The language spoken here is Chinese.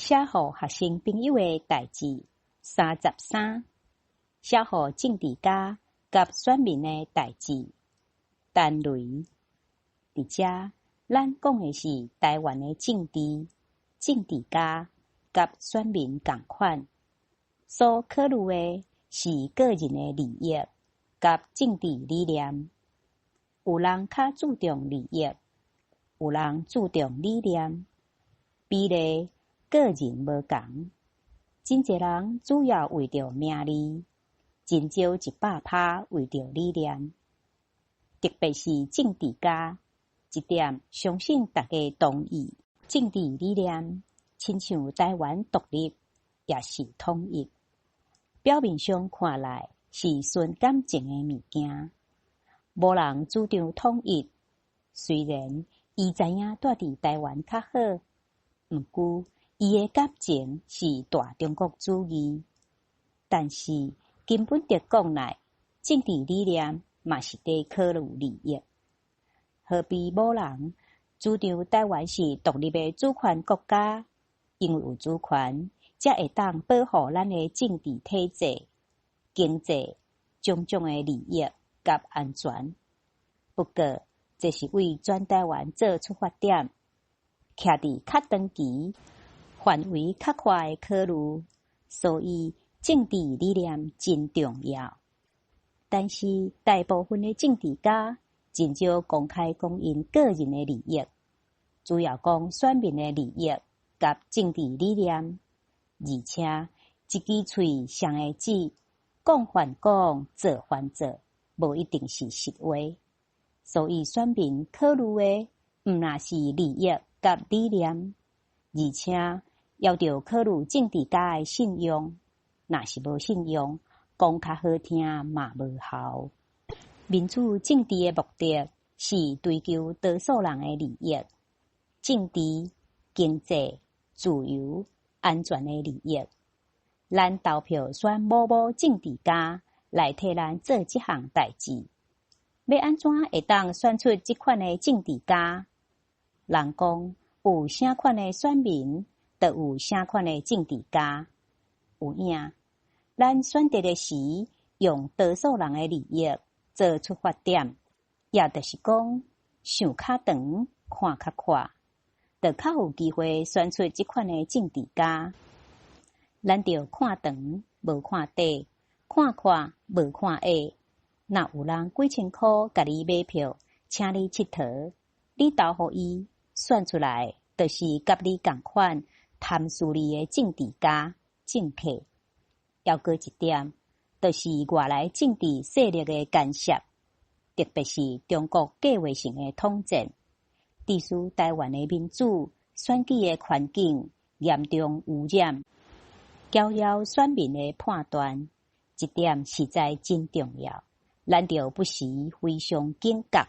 写互学生朋友的代志33，写互政治家甲选民的代志单雷。伫遮，咱讲的是台湾的政治、政治家甲选民同款，所考虑的是个人的利益甲政治理念。有人较注重利益，有人注重理念，比例个人无同。真侪人主要为着名利，真少100%为着理念。特别是政治家，这点相信大家同意。政治理念，亲像台湾独立，也是统一。表面上看来是纯感情的物件，无人主张统一。虽然伊知影住伫台湾较好，毋过伊的感情是大中国主义。但是根本地讲来，政治理念嘛是在考虑利益。何必某人主张台湾是独立的主权国家？因为有主权，才会当保护咱的政治体制、经济种种的利益甲安全。不过，这是为全台湾做出发点，徛伫较长期、范围较宽的考虑，所以政治理念真重要。但是大部分的政治家真少公开讲因个人的利益，主要讲选民的利益甲政治理念，而且一支嘴上会指讲还讲，做还做，无一定是实话。所以选民考虑的毋那是利益甲理念，而且要着考虑政治家的信用。若是无信用，讲较好听嘛无效。民主政治的目的是追求多数人的利益，政治、经济、自由、安全的利益。咱投票选某某政治家来替咱做这项代志，要安怎会当选出这款的政治家？人讲有啥款的选民，就有啥款的政治家。有影，咱选择的时用多数人的利益做出发点，也就是讲想较长，看较快，就较有机会选出这款的政治家。咱着看长，无看短，看快，无看矮。若有人几千箍甲你买票，请你佚佗，你投互伊，选出来就是甲你同款贪私利的政治家、政客。还阁一点，就是外来政治势力的干涉，特别是中国计划性的统战，致使台湾的民主选举的环境严重污染，搅扰选民的判断，这点实在真重要。咱着不时非常警觉。